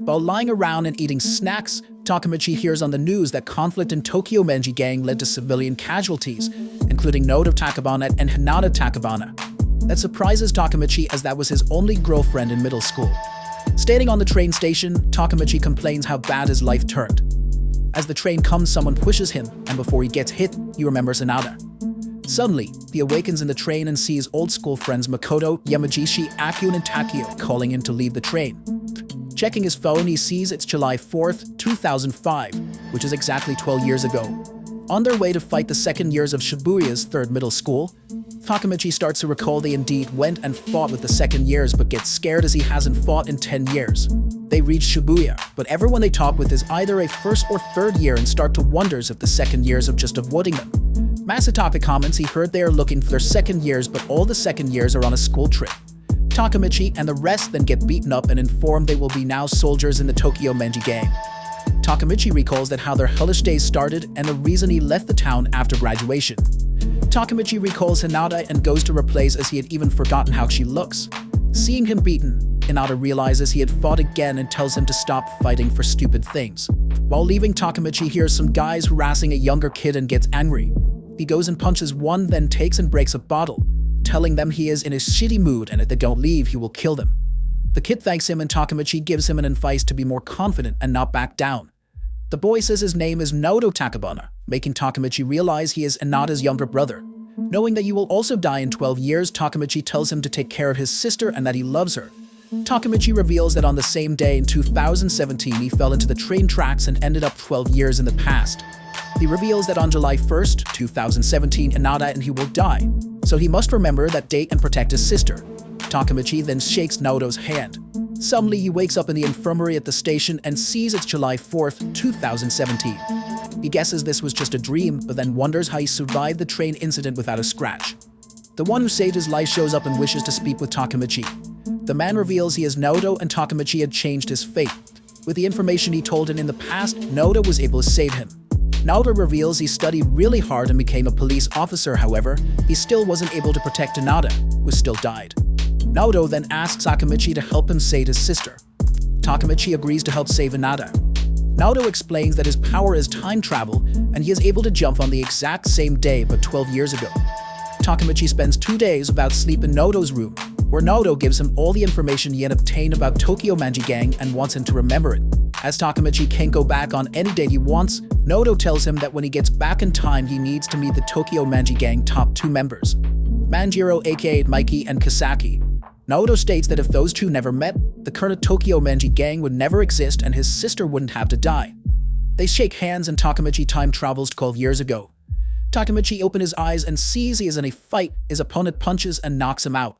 While lying around and eating snacks, Takamichi hears on the news that conflict in Tokyo Menji gang led to civilian casualties, including Nodo Takabana and Hinata Takabana. That surprises Takamichi as that was his only girlfriend in middle school. Standing on the train station, Takamichi complains how bad his life turned. As the train comes, someone pushes him, and before he gets hit, he remembers Hinata. Suddenly, he awakens in the train and sees old school friends Makoto, Yamagishi, Akio, and Takio calling him to leave the train. Checking his phone, he sees it's July 4th, 2005, which is exactly 12 years ago. On their way to fight the second years of Shibuya's third middle school, Takamichi starts to recall they indeed went and fought with the second years but gets scared as he hasn't fought in 10 years. They reach Shibuya, but everyone they talk with is either a first or third year and start to wonder if the second years of just avoiding them. Masataka comments he heard they are looking for their second years, but all the second years are on a school trip. Takamichi and the rest then get beaten up and informed they will be now soldiers in the Tokyo Menji gang. Takamichi recalls that how their hellish days started and the reason he left the town after graduation. Takamichi recalls Hinata and goes to her place as he had even forgotten how she looks. Seeing him beaten, Hinata realizes he had fought again and tells him to stop fighting for stupid things. While leaving, Takamichi hears some guys harassing a younger kid and gets angry. He goes and punches one, then takes and breaks a bottle, telling them he is in a shitty mood and if they don't leave, he will kill them. The kid thanks him and Takamichi gives him an advice to be more confident and not back down. The boy says his name is Nodo Takabana, making Takamichi realize he is Hinata's younger brother. Knowing that he will also die in 12 years, Takamichi tells him to take care of his sister and that he loves her. Takamichi reveals that on the same day in 2017 he fell into the train tracks and ended up 12 years in the past. He reveals that on July 1st, 2017, Hinata and he will die, so he must remember that date and protect his sister. Takamichi then shakes Nodo's hand. Suddenly, he wakes up in the infirmary at the station and sees it's July 4th, 2017. He guesses this was just a dream, but then wonders how he survived the train incident without a scratch. The one who saved his life shows up and wishes to speak with Takamichi. The man reveals he is Nodo and Takamichi had changed his fate. With the information he told him in the past, Nodo was able to save him. Nodo reveals he studied really hard and became a police officer, however, he still wasn't able to protect Hinata, who still died. Nodo then asks Takamichi to help him save his sister. Takamichi agrees to help save Hinata. Nodo explains that his power is time travel and he is able to jump on the exact same day but 12 years ago. Takamichi spends 2 days without sleep in Nodo's room, where Nodo gives him all the information he had obtained about Tokyo Menji gang and wants him to remember it. As Takamichi can't go back on any day he wants, Nodo tells him that when he gets back in time he needs to meet the Tokyo Menji gang top 2 members, Manjiro aka Mikey and Kasaki. Nodo states that if those two never met, the current Tokyo Menji gang would never exist and his sister wouldn't have to die. They shake hands and Takamichi time travels 12 years ago. Takamichi opens his eyes and sees he is in a fight, his opponent punches and knocks him out.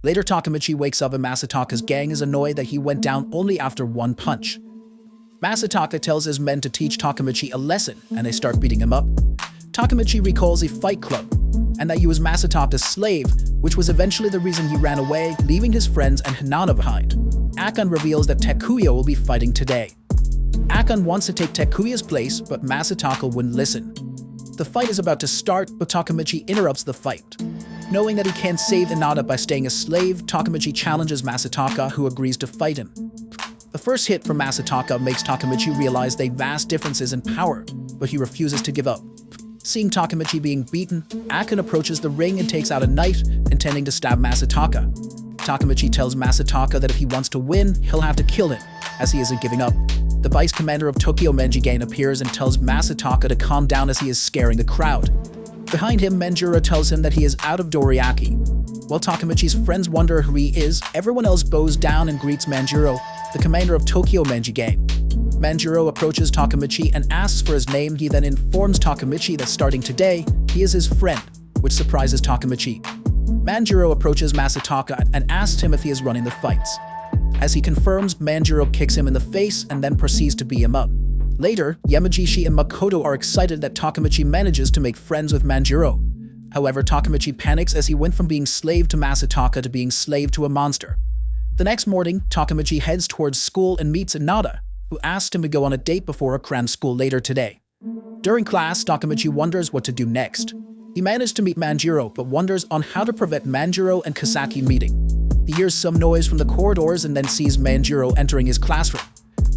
Later, Takamichi wakes up and Masataka's gang is annoyed that he went down only after 1 punch. Masataka tells his men to teach Takamichi a lesson and they start beating him up. Takamichi recalls a fight club and that he was Masataka's slave, which was eventually the reason he ran away, leaving his friends and Hinata behind. Akon reveals that Takuya will be fighting today. Akon wants to take Takuya's place, but Masataka wouldn't listen. The fight is about to start, but Takamichi interrupts the fight. Knowing that he can't save Hinata by staying a slave, Takamichi challenges Masataka, who agrees to fight him. The first hit from Masataka makes Takamichi realize they have vast differences in power, but he refuses to give up. Seeing Takamichi being beaten, Akon approaches the ring and takes out a knife, intending to stab Masataka. Takamichi tells Masataka that if he wants to win, he'll have to kill him, as he isn't giving up. The vice commander of Tokyo Menji gang appears and tells Masataka to calm down as he is scaring the crowd. Behind him, Manjiro tells him that he is out of Doriaki. While Takamichi's friends wonder who he is, everyone else bows down and greets Manjiro, the commander of Tokyo Menji gang. Manjiro approaches Takamichi and asks for his name. He then informs Takamichi that starting today, he is his friend, which surprises Takamichi. Manjiro approaches Masataka and asks him if he is running the fights. As he confirms, Manjiro kicks him in the face and then proceeds to beat him up. Later, Yamagishi and Makoto are excited that Takamichi manages to make friends with Manjiro. However, Takamichi panics as he went from being slave to Masataka to being slave to a monster. The next morning, Takamichi heads towards school and meets Hinata, who asked him to go on a date before a cram school later today. During class, Takamichi wonders what to do next. He managed to meet Manjiro, but wonders on how to prevent Manjiro and Kasaki meeting. He hears some noise from the corridors and then sees Manjiro entering his classroom.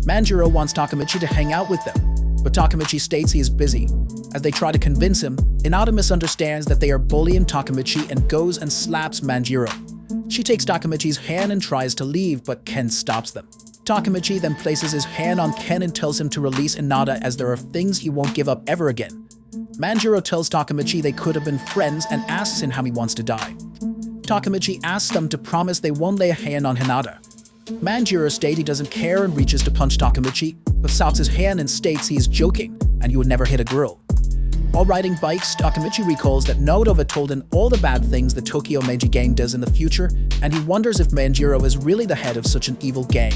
Manjiro wants Takamichi to hang out with them, but Takamichi states he is busy. As they try to convince him, Hinata misunderstands that they are bullying Takamichi and goes and slaps Manjiro. She takes Takamichi's hand and tries to leave, but Ken stops them. Takamichi then places his hand on Ken and tells him to release Hinata as there are things he won't give up ever again. Manjiro tells Takamichi they could have been friends and asks him how he wants to die. Takamichi asks them to promise they won't lay a hand on Hinata. Manjiro states he doesn't care and reaches to punch Takamichi, but stops his hand and states he is joking and he would never hit a girl. While riding bikes, Takamichi recalls that Naoto had told him all the bad things the Tokyo Meiji gang does in the future, and he wonders if Manjiro is really the head of such an evil gang.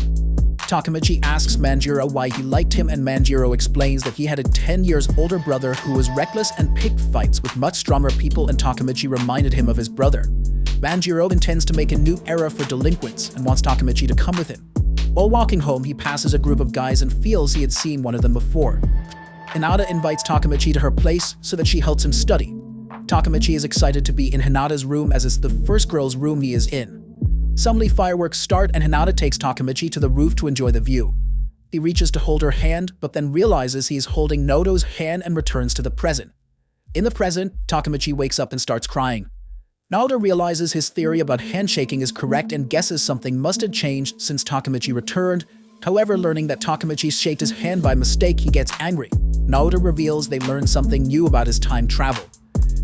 Takamichi asks Manjiro why he liked him, and Manjiro explains that he had a 10 years older brother who was reckless and picked fights with much stronger people, and Takamichi reminded him of his brother. Manjiro intends to make a new era for delinquents and wants Takamichi to come with him. While walking home, he passes a group of guys and feels he had seen one of them before. Hinata invites Takamichi to her place so that she helps him study. Takamichi is excited to be in Hinata's room as it's the first girl's room he is in. Suddenly fireworks start and Hinata takes Takamichi to the roof to enjoy the view. He reaches to hold her hand, but then realizes he is holding Naoto's hand and returns to the present. In the present, Takamichi wakes up and starts crying. Naoto realizes his theory about handshaking is correct and guesses something must have changed since Takamichi returned. However, learning that Takamichi shaked his hand by mistake, he gets angry. Naoto reveals they learned something new about his time travel.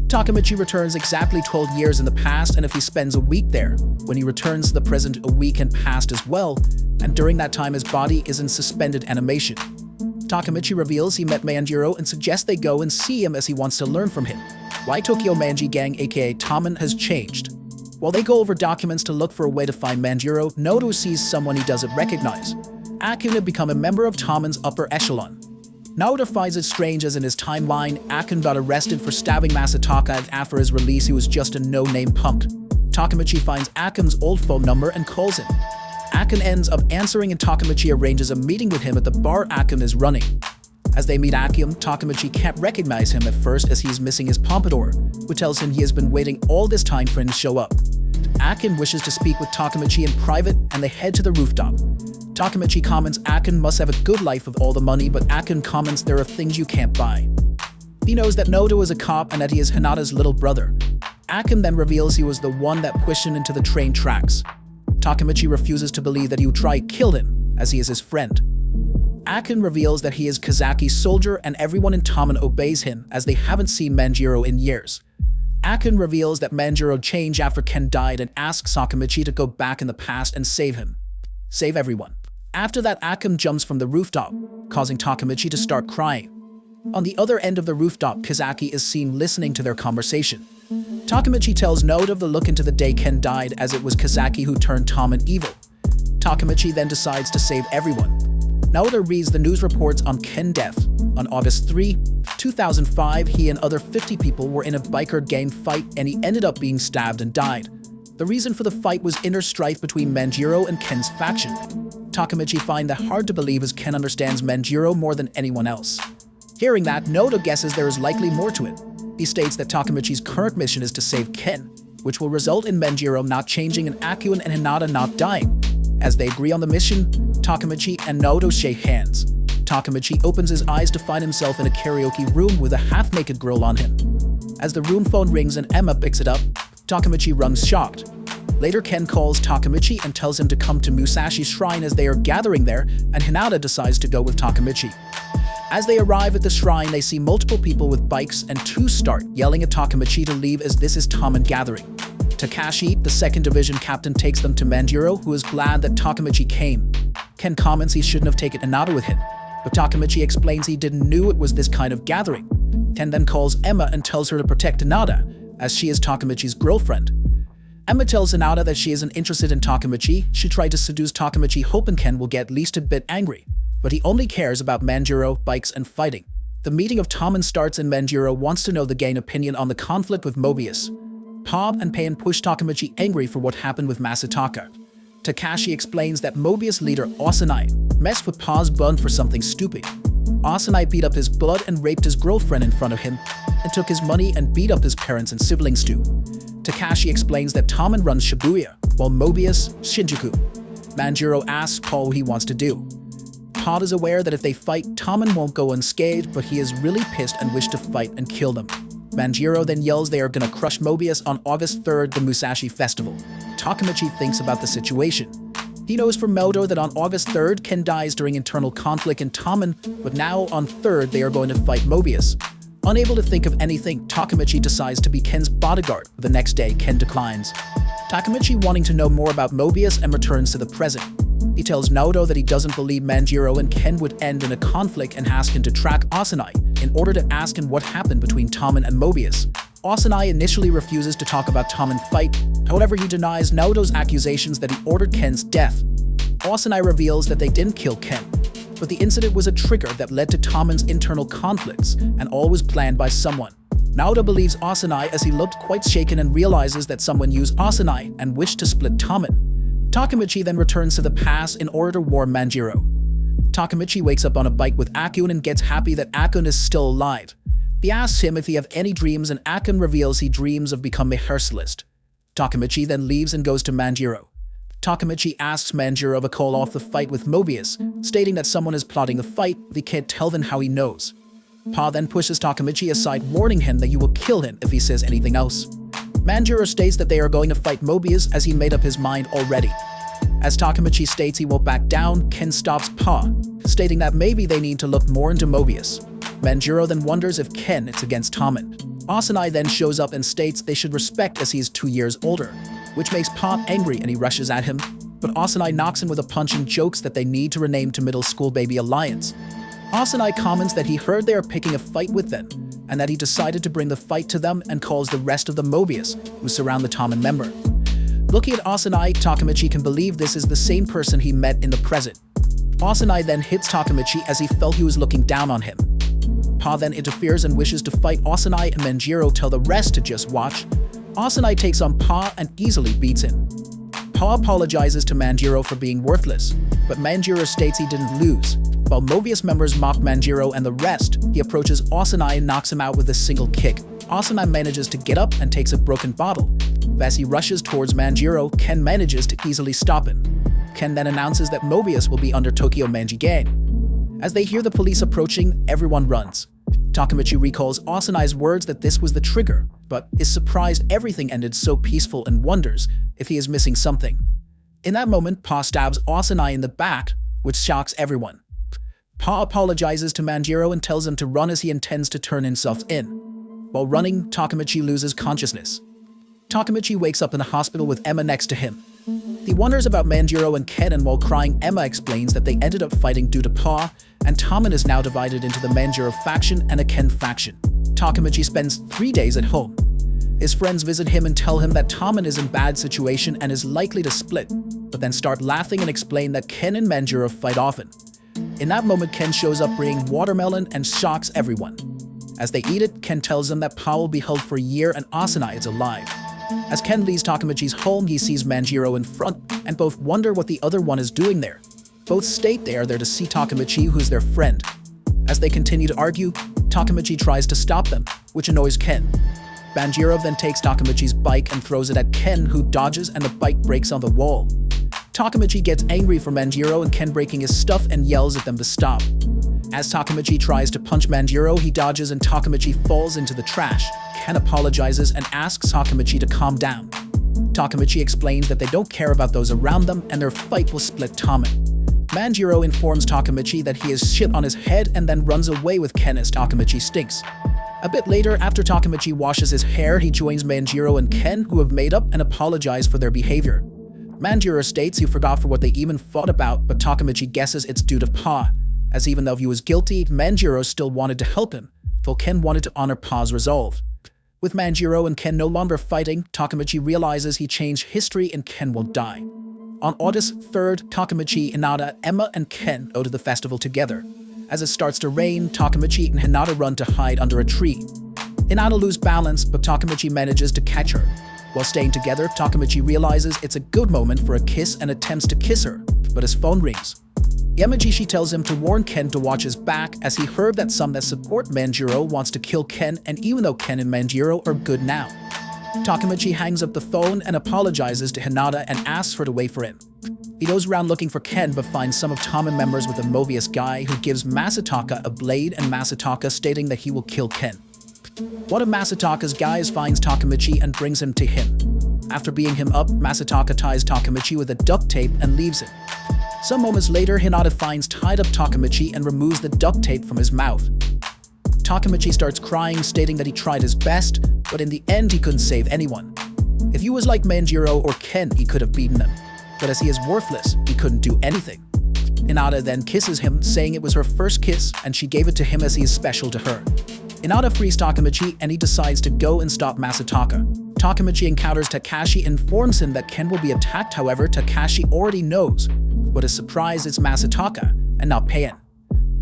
Takamichi returns exactly 12 years in the past, and if he spends a week there, when he returns to the present, a week had passed as well, and during that time his body is in suspended animation. Takamichi reveals he met Manjiro and suggests they go and see him as he wants to learn from him why Tokyo Meiji gang aka Tommen has changed. While they go over documents to look for a way to find Manjiro, Naoto sees someone he doesn't recognize. Akun had become a member of Tommen's upper echelon. Naoto finds it strange as in his timeline, Akun got arrested for stabbing Masataka, and after his release he was just a no-name punk. Takamichi finds Akun's old phone number and calls him. Akun ends up answering and Takamichi arranges a meeting with him at the bar Akun is running. As they meet Akun, Takamichi can't recognize him at first as he is missing his pompadour, which tells him he has been waiting all this time for him to show up. Akun wishes to speak with Takamichi in private and they head to the rooftop. Takamichi comments Akun must have a good life with all the money, but Akun comments there are things you can't buy. He knows that Naoto is a cop and that he is Hinata's little brother. Akun then reveals he was the one that pushed him into the train tracks. Takamichi refuses to believe that he would try to kill him, as he is his friend. Akun reveals that he is Kazaki's soldier and everyone in Tommen obeys him as they haven't seen Manjiro in years. Akun reveals that Manjiro changed after Ken died and asks Takamichi to go back in the past and save him. Save everyone. After that, Akun jumps from the rooftop, causing Takamichi to start crying. On the other end of the rooftop, Kazaki is seen listening to their conversation. Takamichi tells Naoto of the look into the day Ken died as it was Kazaki who turned Tommen evil. Takamichi then decides to save everyone. Naoto reads the news reports on Ken's death. On August 3, 2005, he and other 50 people were in a biker gang fight and he ended up being stabbed and died. The reason for the fight was inner strife between Manjiro and Ken's faction. Takamichi finds that hard to believe as Ken understands Manjiro more than anyone else. Hearing that, Naoto guesses there is likely more to it. He states that Takamichi's current mission is to save Ken, which will result in Manjiro not changing and Akun and Hinata not dying. As they agree on the mission, Takamichi and Naoto shake hands. Takamichi opens his eyes to find himself in a karaoke room with a half-naked girl on him. As the room phone rings and Emma picks it up, Takamichi runs shocked. Later, Ken calls Takamichi and tells him to come to Musashi's shrine as they are gathering there, and Hinata decides to go with Takamichi. As they arrive at the shrine, they see multiple people with bikes and two start yelling at Takamichi to leave as this is Tommen gathering. Takashi, the 2nd Division captain, takes them to Manjiro, who is glad that Takamichi came. Ken comments he shouldn't have taken Hinata with him, but Takamichi explains he didn't know it was this kind of gathering. Ken then calls Emma and tells her to protect Hinata, as she is Takamichi's girlfriend. Emma tells Hinata that she isn't interested in Takamichi. She tried to seduce Takamichi hoping Ken will get at least a bit angry, but he only cares about Manjiro, bikes, and fighting. The meeting of Tommen starts and Manjiro wants to know the gang opinion on the conflict with Mobius. Pop and Pain push Takamichi angry for what happened with Masataka. Takashi explains that Mobius leader Asanai messed with Pa's bun for something stupid. Asanai beat up his blood and raped his girlfriend in front of him, and took his money and beat up his parents and siblings too. Takashi explains that Tommen runs Shibuya, while Mobius, Shinjuku. Manjiro asks Paul what he wants to do. Pod is aware that if they fight, Tommen won't go unscathed, but he is really pissed and wishes to fight and kill them. Manjiro then yells they are gonna crush Mobius on August 3rd, the Musashi Festival. Takemichi thinks about the situation. He knows from Meldo that on August 3rd, Ken dies during internal conflict in Tommen, but now on 3rd they are going to fight Mobius. Unable to think of anything, Takemichi decides to be Ken's bodyguard. The next day, Ken declines. Takemichi wanting to know more about Mobius and returns to the present. He tells Naoto that he doesn't believe Manjiro and Ken would end in a conflict and asks him to track Asanai in order to ask him what happened between Tommen and Mobius. Asanai initially refuses to talk about Tommen's fight, however he denies Naoto's accusations that he ordered Ken's death. Asanai reveals that they didn't kill Ken, but the incident was a trigger that led to Tommen's internal conflicts and all was planned by someone. Naoto believes Asanai as he looked quite shaken and realizes that someone used Asanai and wished to split Tommen. Takemichi then returns to the past in order to warn Manjiro. Takemichi wakes up on a bike with Akun and gets happy that Akun is still alive. He asks him if he have any dreams and Akun reveals he dreams of becoming a hairstylist. Takemichi then leaves and goes to Manjiro. Takemichi asks Manjiro to call off the fight with Mobius, stating that someone is plotting the fight, but he can't tell them how he knows. Pa then pushes Takemichi aside, warning him that you will kill him if he says anything else. Manjiro states that they are going to fight Mobius as he made up his mind already. As Takemichi states he won't back down, Ken stops Pa, stating that maybe they need to look more into Mobius. Manjiro then wonders if Ken is against Tommen. Asanai then shows up and states they should respect as he is 2 years older, which makes Pa angry and he rushes at him, but Asanai knocks him with a punch and jokes that they need to rename to Middle School Baby Alliance. Asanai comments that he heard they are picking a fight with them, and that he decided to bring the fight to them and calls the rest of the Mobius, who surround the Tommen member. Looking at Asanai, Takemichi can believe this is the same person he met in the present. Asanai then hits Takemichi as he felt he was looking down on him. Pa then interferes and wishes to fight Asanai and Manjiro tell the rest to just watch. Asanai takes on Pa and easily beats him. Pa apologizes to Manjiro for being worthless, but Manjiro states he didn't lose. While Mobius members mock Manjiro and the rest, he approaches Asanai and knocks him out with a single kick. Asanai manages to get up and takes a broken bottle. As he rushes towards Manjiro, Ken manages to easily stop him. Ken then announces that Mobius will be under Tokyo Manji Gang. As they hear the police approaching, everyone runs. Takemichi recalls Asanai's words that this was the trigger, but is surprised everything ended so peaceful and wonders if he is missing something. In that moment, Pa stabs Asanai in the back, which shocks everyone. Pa apologizes to Manjiro and tells him to run as he intends to turn himself in. While running, Takemichi loses consciousness. Takemichi wakes up in the hospital with Emma next to him. He wonders about Manjiro and Ken, and while crying, Emma explains that they ended up fighting due to Pa, and Tommen is now divided into the Manjiro faction and a Ken faction. Takemichi spends 3 days at home. His friends visit him and tell him that Tommen is in bad situation and is likely to split, but then start laughing and explain that Ken and Manjiro fight often. In that moment, Ken shows up bringing watermelon and shocks everyone. As they eat it, Ken tells them that Pa will be held for a year and Asanai is alive. As Ken leaves Takemichi's home, he sees Manjiro in front, and both wonder what the other one is doing there. Both state they are there to see Takemichi, who's their friend. As they continue to argue, Takemichi tries to stop them, which annoys Ken. Manjiro then takes Takemichi's bike and throws it at Ken, who dodges and the bike breaks on the wall. Takemichi gets angry for Manjiro and Ken breaking his stuff and yells at them to stop. As Takemichi tries to punch Manjiro, he dodges and Takemichi falls into the trash. Ken apologizes and asks Takemichi to calm down. Takemichi explains that they don't care about those around them and their fight will split Tommen. Manjiro informs Takemichi that he has shit on his head and then runs away with Ken as Takemichi stinks. A bit later, after Takemichi washes his hair, he joins Manjiro and Ken, who have made up and apologized for their behavior. Manjiro states he forgot for what they even fought about, but Takemichi guesses it's due to Pa, as even though he was guilty, Manjiro still wanted to help him, though Ken wanted to honor Pa's resolve. With Manjiro and Ken no longer fighting, Takemichi realizes he changed history and Ken will die. On August 3rd, Takemichi, Hinata, Emma, and Ken go to the festival together. As it starts to rain, Takemichi and Hinata run to hide under a tree. Hinata loses balance, but Takemichi manages to catch her. While staying together, Takemichi realizes it's a good moment for a kiss and attempts to kiss her, but his phone rings. Yamagishi tells him to warn Ken to watch his back as he heard that some that support Manjiro wants to kill Ken, and even though Ken and Manjiro are good now. Takemichi hangs up the phone and apologizes to Hinata and asks her to wait for him. He goes around looking for Ken but finds some of Tommen members with a Mobius guy who gives Masataka a blade and Masataka stating that he will kill Ken. One of Masataka's guys finds Takamichi and brings him to him. After beating him up, Masataka ties Takamichi with a duct tape and leaves him. Some moments later, Hinata finds tied up Takamichi and removes the duct tape from his mouth. Takamichi starts crying, stating that he tried his best, but in the end he couldn't save anyone. If he was like Manjiro or Ken, he could have beaten them. But as he is worthless, he couldn't do anything. Hinata then kisses him, saying it was her first kiss and she gave it to him as he is special to her. Hinata frees Takamichi and he decides to go and stop Masataka. Takamichi encounters Takashi and informs him that Ken will be attacked. However, Takashi already knows. What a surprise, it's Masataka and not Pain.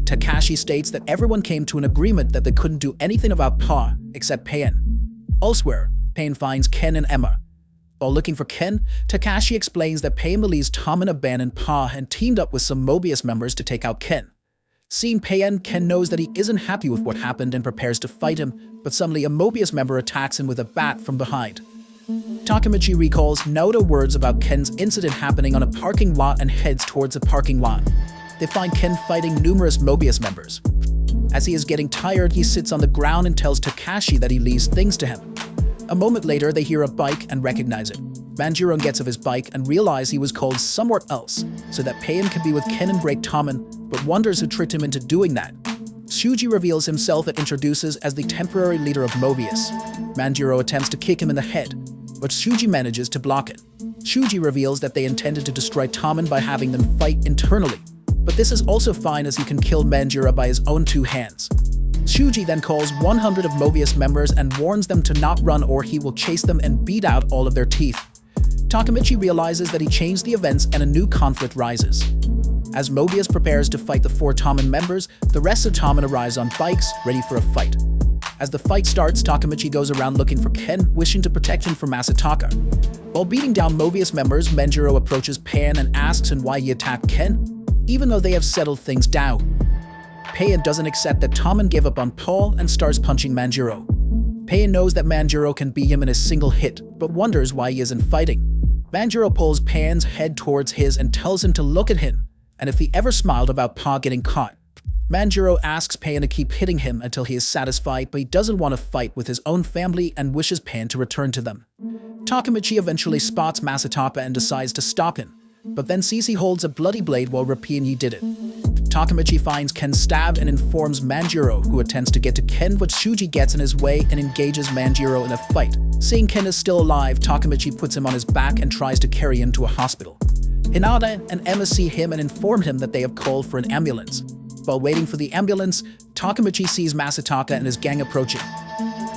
Takashi states that everyone came to an agreement that they couldn't do anything about Pa except Pain. Elsewhere, Pain finds Ken and Emma. While looking for Ken, Takashi explains that Pain believes Tommen abandoned Pa and teamed up with some Mobius members to take out Ken. Seeing Pain, Ken knows that he isn't happy with what happened and prepares to fight him, but suddenly a Mobius member attacks him with a bat from behind. Takamichi recalls Naoto words about Ken's incident happening on a parking lot and heads towards a parking lot. They find Ken fighting numerous Mobius members. As he is getting tired, he sits on the ground and tells Takashi that he leaves things to him. A moment later, they hear a bike and recognize it. Manjiro gets off his bike and realizes he was called somewhere else, so that Pain can be with Ken and break Tommen, but wonders who tricked him into doing that. Shuji reveals himself and introduces as the temporary leader of Mobius. Manjiro attempts to kick him in the head, but Shuji manages to block it. Shuji reveals that they intended to destroy Tommen by having them fight internally, but this is also fine as he can kill Manjiro by his own two hands. Shuji then calls 100 of Mobius members and warns them to not run or he will chase them and beat out all of their teeth. Takamichi realizes that he changed the events and a new conflict rises. As Mobius prepares to fight the 4 Tommen members, the rest of Tommen arrives on bikes, ready for a fight. As the fight starts, Takamichi goes around looking for Ken, wishing to protect him from Masataka. While beating down Mobius members, Manjiro approaches Pain and asks him why he attacked Ken, even though they have settled things down. Pain doesn't accept that Tommen gave up on Paul and starts punching Manjiro. Pain knows that Manjiro can beat him in a single hit, but wonders why he isn't fighting. Manjiro pulls Pain's head towards his and tells him to look at him, and if he ever smiled about Pa getting caught. Manjiro asks Pain to keep hitting him until he is satisfied, but he doesn't want to fight with his own family and wishes Pain to return to them. Takamichi eventually spots Masataka and decides to stop him, but then sees he holds a bloody blade while repeating he did it. Takamichi finds Ken stabbed and informs Manjiro, who attempts to get to Ken, but Shuji gets in his way and engages Manjiro in a fight. Seeing Ken is still alive, Takamichi puts him on his back and tries to carry him to a hospital. Hinata and Emma see him and inform him that they have called for an ambulance. While waiting for the ambulance, Takamichi sees Masataka and his gang approaching.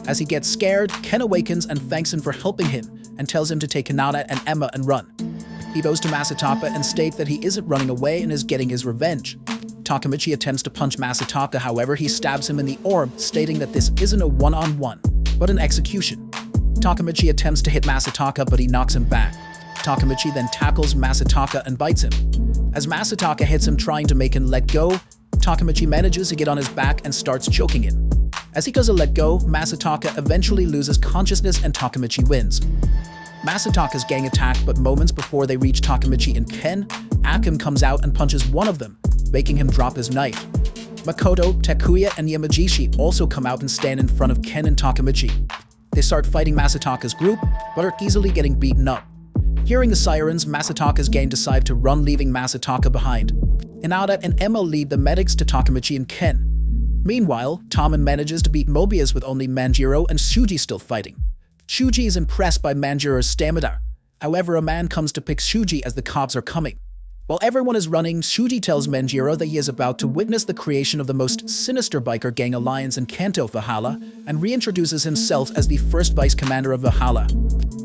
As he gets scared, Ken awakens and thanks him for helping him and tells him to take Hinata and Emma and run. He goes to Masataka and states that he isn't running away and is getting his revenge. Takamichi attempts to punch Masataka, however he stabs him in the arm, stating that this isn't a one-on-one, but an execution. Takamichi attempts to hit Masataka, but he knocks him back. Takamichi then tackles Masataka and bites him. As Masataka hits him trying to make him let go, Takamichi manages to get on his back and starts choking him. As he goes to let go, Masataka eventually loses consciousness and Takamichi wins. Masataka's gang attack, but moments before they reach Takamichi and Ken, Akim comes out and punches one of them, making him drop his knife. Makoto, Takuya, and Yamagishi also come out and stand in front of Ken and Takamichi. They start fighting Masataka's group, but are easily getting beaten up. Hearing the sirens, Masataka's gang decide to run, leaving Masataka behind. Hinata and Emma lead the medics to Takamichi and Ken. Meanwhile, Tommen manages to beat Mobius with only Manjiro and Shuji still fighting. Shuji is impressed by Manjiro's stamina. However, a man comes to pick Shuji as the cops are coming. While everyone is running, Shuji tells Manjiro that he is about to witness the creation of the most sinister biker gang alliance in Kanto, Valhalla, and reintroduces himself as the first vice commander of Valhalla.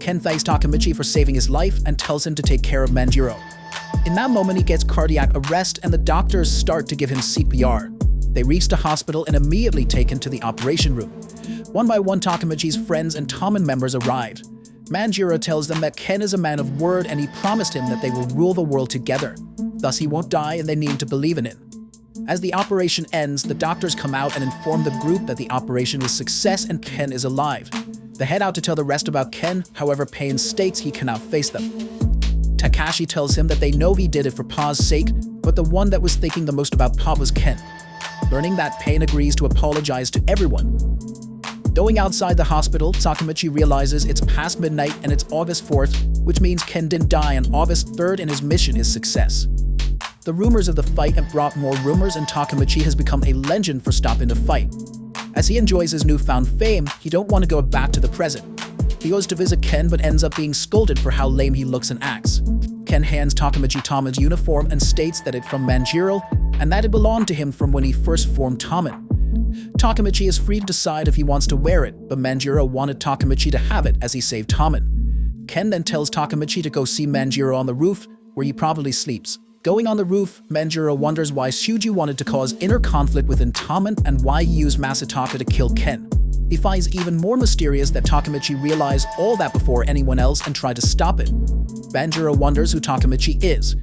Ken thanks Takamichi for saving his life and tells him to take care of Manjiro. In that moment, he gets cardiac arrest and the doctors start to give him CPR. They reach the hospital and immediately take him to the operation room. One by one, Takamichi's friends and Tommen members arrived. Manjiro tells them that Ken is a man of word and he promised him that they will rule the world together. Thus, he won't die and they need to believe in him. As the operation ends, the doctors come out and inform the group that the operation was a success and Ken is alive. They head out to tell the rest about Ken, however Pain states he cannot face them. Takashi tells him that they know he did it for Pa's sake, but the one that was thinking the most about Pa was Ken. Learning that, Pain agrees to apologize to everyone. Going outside the hospital, Takamichi realizes it's past midnight and it's August 4th, which means Ken didn't die on August 3rd and his mission is success. The rumors of the fight have brought more rumors and Takamichi has become a legend for stopping the fight. As he enjoys his newfound fame, he don't want to go back to the present. He goes to visit Ken but ends up being scolded for how lame he looks and acts. Ken hands Takamichi Tama's uniform and states that it's from Manjiro and that it belonged to him from when he first formed Taman. Takamichi is free to decide if he wants to wear it, but Manjiro wanted Takamichi to have it as he saved Taman. Ken then tells Takamichi to go see Manjiro on the roof, where he probably sleeps. Going on the roof, Manjiro wonders why Shuji wanted to cause inner conflict within Taman and why he used Masataka to kill Ken. He finds even more mysterious that Takamichi realized all that before anyone else and tried to stop it. Manjiro wonders who Takamichi is.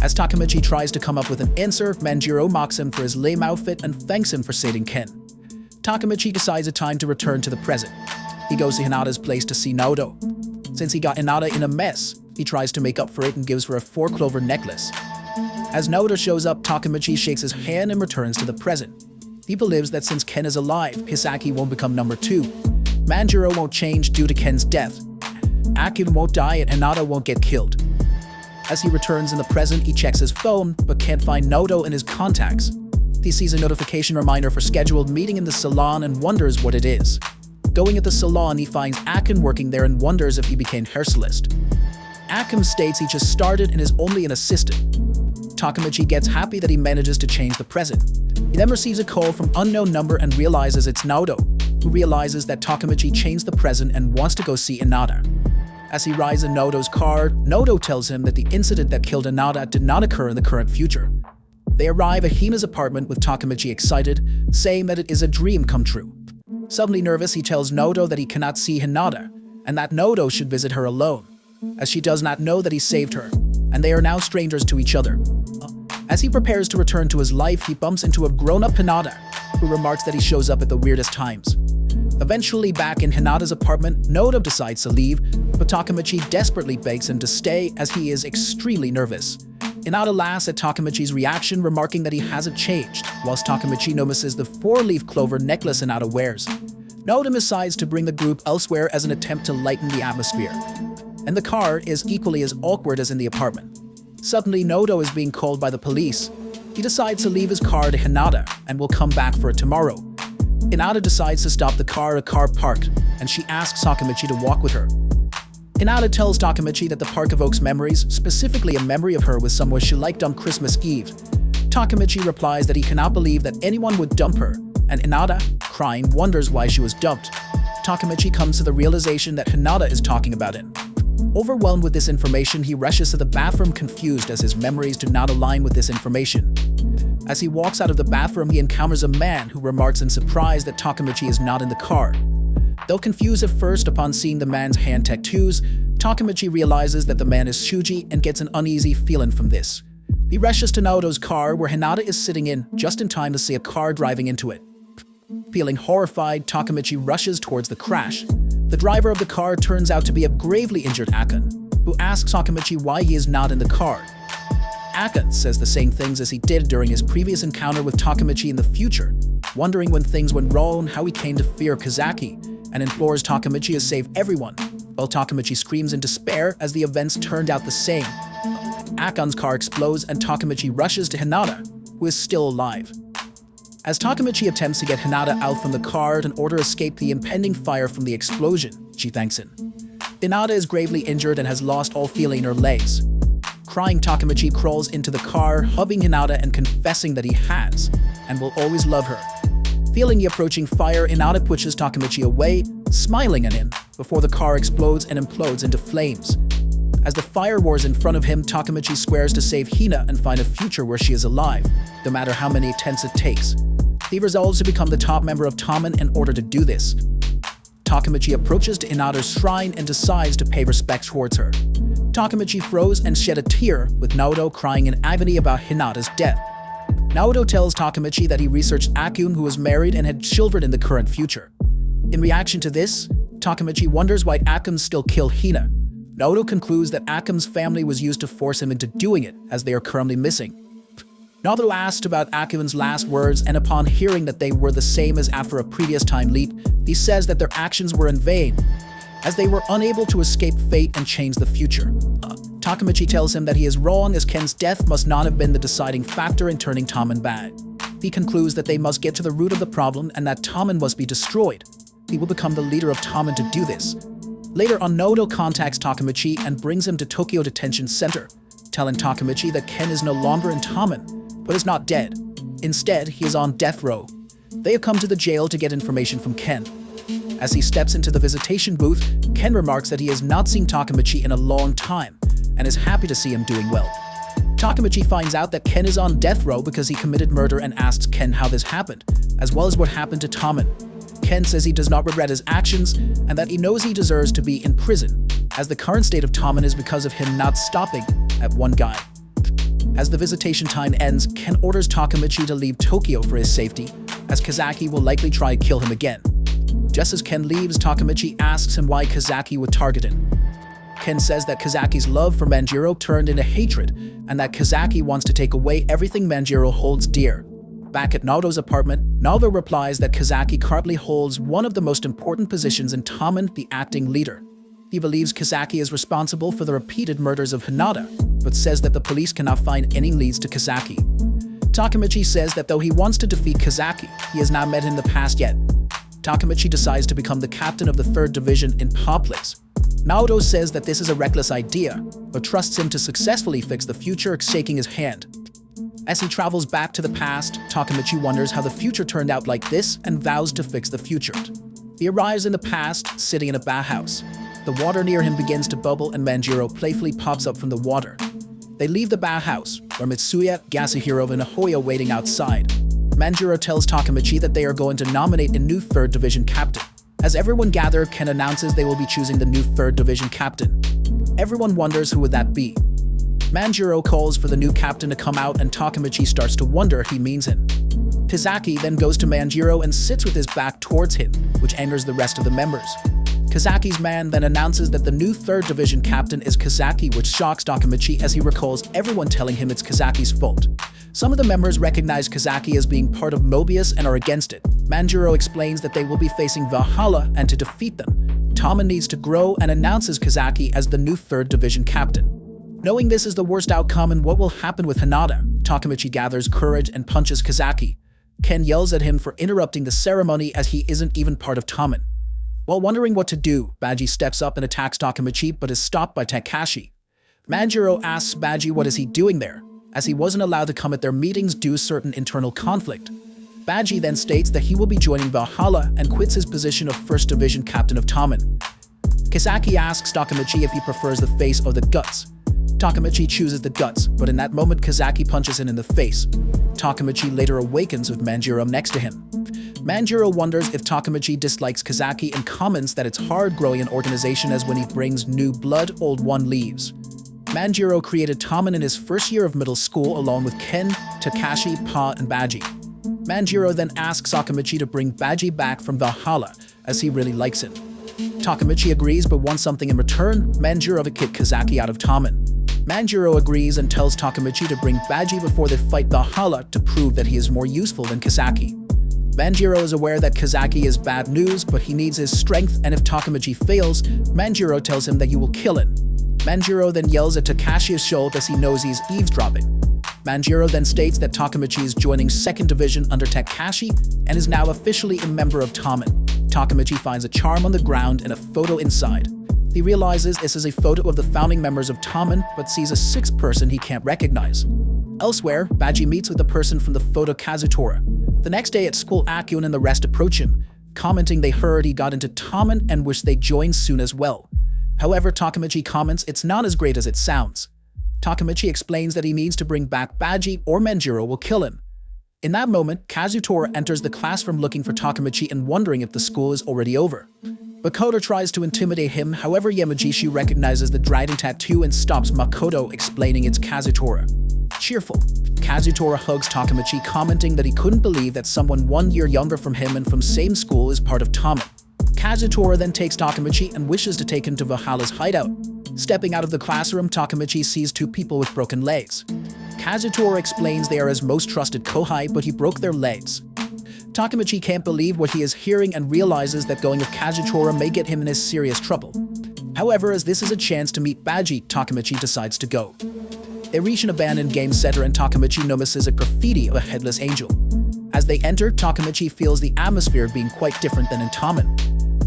As Takamichi tries to come up with an answer, Manjiro mocks him for his lame outfit and thanks him for saving Ken. Takamichi decides it's time to return to the present. He goes to Hinata's place to see Nodo. Since he got Hinata in a mess, he tries to make up for it and gives her a 4-clover necklace. As Nodo shows up, Takamichi shakes his hand and returns to the present. He believes that since Ken is alive, Hisaki won't become number 2. Manjiro won't change due to Ken's death. Akun won't die and Hinata won't get killed. As he returns in the present, he checks his phone, but can't find Nodo in his contacts. He sees a notification reminder for scheduled meeting in the salon and wonders what it is. Going at the salon, he finds Akun working there and wonders if he became hairstylist. Akun states he just started and is only an assistant. Takamichi gets happy that he manages to change the present. He then receives a call from unknown number and realizes it's Nodo, who realizes that Takamichi changed the present and wants to go see Hinata. As he rides in Nodo's car, Nodo tells him that the incident that killed Hinata did not occur in the current future. They arrive at Hina's apartment with Takamichi excited, saying that it is a dream come true. Suddenly nervous, he tells Nodo that he cannot see Hinata, and that Nodo should visit her alone, as she does not know that he saved her, and they are now strangers to each other. As he prepares to return to his life, he bumps into a grown-up Hinata, who remarks that he shows up at the weirdest times. Eventually, back in Hinata's apartment, Nodo decides to leave, but Takamichi desperately begs him to stay as he is extremely nervous. Hinata laughs at Takamichi's reaction, remarking that he hasn't changed, whilst Takamichi notices the 4-leaf clover necklace Hinata wears. Nodo decides to bring the group elsewhere as an attempt to lighten the atmosphere. And the car is equally as awkward as in the apartment. Suddenly, Nodo is being called by the police. He decides to leave his car to Hinata and will come back for it tomorrow. Hinata decides to stop the car at a car park, and she asks Takamichi to walk with her. Hinata tells Takamichi that the park evokes memories, specifically a memory of her with someone she liked on Christmas Eve. Takamichi replies that he cannot believe that anyone would dump her, and Hinata, crying, wonders why she was dumped. Takamichi comes to the realization that Hinata is talking about him. Overwhelmed with this information, he rushes to the bathroom confused as his memories do not align with this information. As he walks out of the bathroom, he encounters a man who remarks in surprise that Takamichi is not in the car. Though confused at first upon seeing the man's hand tattoos, Takamichi realizes that the man is Shuji and gets an uneasy feeling from this. He rushes to Naoto's car, where Hinata is sitting in, just in time to see a car driving into it. Feeling horrified, Takamichi rushes towards the crash. The driver of the car turns out to be a gravely injured Akun, who asks Takamichi why he is not in the car. Akun says the same things as he did during his previous encounter with Takamichi in the future, wondering when things went wrong, how he came to fear Kazaki, and implores Takamichi to save everyone, while Takamichi screams in despair as the events turned out the same. Akun's car explodes and Takamichi rushes to Hinata, who is still alive. As Takamichi attempts to get Hinata out from the car in order to escape the impending fire from the explosion, she thanks him. Hinata is gravely injured and has lost all feeling in her legs. Crying, Takamichi crawls into the car, hugging Hinata and confessing that he has, and will always love her. Feeling the approaching fire, Hinata pushes Takamichi away, smiling at him, before the car explodes and implodes into flames. As the fire roars in front of him, Takamichi swears to save Hina and find a future where she is alive, no matter how many attempts it takes. He resolves to become the top member of Taman in order to do this. Takamichi approaches to Hinata's shrine and decides to pay respects towards her. Takamichi froze and shed a tear, with Naoto crying in agony about Hinata's death. Naoto tells Takamichi that he researched Akun, who was married and had children in the current future. In reaction to this, Takamichi wonders why Akun still killed Hina. Naoto concludes that Akum's family was used to force him into doing it, as they are currently missing. Naoto asked about Akuman's last words, and upon hearing that they were the same as after a previous time leap, he says that their actions were in vain, as they were unable to escape fate and change the future. Takamichi tells him that he is wrong, as Ken's death must not have been the deciding factor in turning Tommen bad. He concludes that they must get to the root of the problem and that Tommen must be destroyed. He will become the leader of Tommen to do this. Later on, Naoto contacts Takamichi and brings him to Tokyo Detention Center, telling Takamichi that Ken is no longer in Tommen, but is not dead. Instead, he is on death row. They have come to the jail to get information from Ken. As he steps into the visitation booth, Ken remarks that he has not seen Takamichi in a long time, and is happy to see him doing well. Takamichi finds out that Ken is on death row because he committed murder and asks Ken how this happened, as well as what happened to Tommen. Ken says he does not regret his actions, and that he knows he deserves to be in prison, as the current state of Tommen is because of him not stopping at one guy. As the visitation time ends, Ken orders Takamichi to leave Tokyo for his safety, as Kazaki will likely try to kill him again. Just as Ken leaves, Takamichi asks him why Kazaki would target him. Ken says that Kazaki's love for Manjiro turned into hatred, and that Kazaki wants to take away everything Manjiro holds dear. Back at Naoto's apartment, Naoto replies that Kazaki currently holds one of the most important positions in Tommen, the acting leader. He believes Kazaki is responsible for the repeated murders of Hinata, but says that the police cannot find any leads to Kazaki. Takamichi says that though he wants to defeat Kazaki, he has not met him in the past yet. Takamichi decides to become the captain of the 3rd Division in Pa Place. Naoto says that this is a reckless idea, but trusts him to successfully fix the future, shaking his hand. As he travels back to the past, Takamichi wonders how the future turned out like this and vows to fix the future. He arrives in the past, sitting in a bathhouse. The water near him begins to bubble and Manjiro playfully pops up from the water. They leave the bathhouse, where Mitsuya, Yasuhiro, and Ahoya waiting outside. Manjiro tells Takamichi that they are going to nominate a new 3rd Division captain. As everyone gathered, Ken announces they will be choosing the new 3rd Division captain. Everyone wonders who would that be. Manjiro calls for the new captain to come out and Takamichi starts to wonder if he means him. Kazaki then goes to Manjiro and sits with his back towards him, which angers the rest of the members. Kazaki's man then announces that the new 3rd Division captain is Kazaki, which shocks Takamichi as he recalls everyone telling him it's Kazaki's fault. Some of the members recognize Kazaki as being part of Mobius and are against it. Manjiro explains that they will be facing Valhalla, and to defeat them, Tommen needs to grow and announces Kazaki as the new 3rd Division captain. Knowing this is the worst outcome and what will happen with Hinata, Takamichi gathers courage and punches Kazaki. Ken yells at him for interrupting the ceremony as he isn't even part of Tommen. While wondering what to do, Baji steps up and attacks Takamichi but is stopped by Takashi. Manjiro asks Baji what is he doing there, as he wasn't allowed to come at their meetings due to certain internal conflict. Baji then states that he will be joining Valhalla and quits his position of 1st Division captain of Tommen. Kazaki asks Takamichi if he prefers the face or the guts. Takamichi chooses the guts, but in that moment Kazaki punches him in the face. Takamichi later awakens with Manjiro next to him. Manjiro wonders if Takamichi dislikes Kazaki and comments that it's hard growing an organization as when he brings new blood, old one leaves. Manjiro created Tommen in his first year of middle school along with Ken, Takashi, Pa, and Baji. Manjiro then asks Takamichi to bring Baji back from Valhalla, as he really likes him. Takamichi agrees but wants something in return. Manjiro will kick Kazaki out of Tommen. Manjiro agrees and tells Takamichi to bring Baji before they fight Valhalla to prove that he is more useful than Kazaki. Manjiro is aware that Kazaki is bad news, but he needs his strength, and if Takamichi fails, Manjiro tells him that he will kill him. Manjiro then yells at Takashi's shoulder as he knows he's eavesdropping. Manjiro then states that Takamichi is joining 2nd Division under Takashi and is now officially a member of Tommen. Takamichi finds a charm on the ground and a photo inside. He realizes this is a photo of the founding members of Tommen, but sees a 6th person he can't recognize. Elsewhere, Baji meets with the person from the photo, Kazutora. The next day at school, Akun and the rest approach him, commenting they heard he got into Tommen and wish they joined soon as well. However, Takamichi comments it's not as great as it sounds. Takamichi explains that he needs to bring back Baji or Manjiro will kill him. In that moment, Kazutora enters the classroom looking for Takamichi and wondering if the school is already over. Makoto tries to intimidate him, however Yamagishi recognizes the dragon tattoo and stops Makoto, explaining it's Kazutora. Cheerful, Kazutora hugs Takamichi, commenting that he couldn't believe that someone 1 year younger from him and from same school is part of Tommen. Kazutora then takes Takamichi and wishes to take him to Valhalla's hideout. Stepping out of the classroom, Takamichi sees two people with broken legs. Kazutora explains they are his most trusted kohai, but he broke their legs. Takamichi can't believe what he is hearing and realizes that going with Kazutora may get him in serious trouble. However, as this is a chance to meet Baji, Takamichi decides to go. They reach an abandoned game center and Takamichi notices a graffiti of a headless angel. As they enter, Takamichi feels the atmosphere being quite different than in Tamen.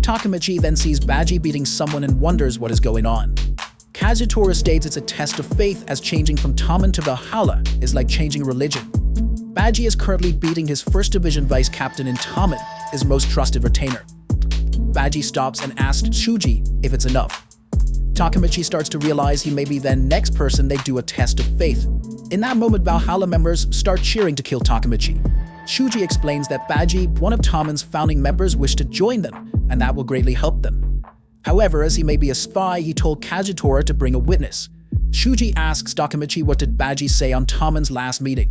Takamichi then sees Baji beating someone and wonders what is going on. Kazutora states it's a test of faith, as changing from Tamen to Valhalla is like changing religion. Baji is currently beating his 1st Division vice captain in Tamen, his most trusted retainer. Baji stops and asks Shuji if it's enough. Takamichi starts to realize he may be the next person they do a test of faith. In that moment, Valhalla members start cheering to kill Takamichi. Shuji explains that Baji, one of Tamen's founding members, wished to join them, and that will greatly help them. However, as he may be a spy, he told Kazutora to bring a witness. Shuji asks Takamichi what did Baji say on Tamen's last meeting.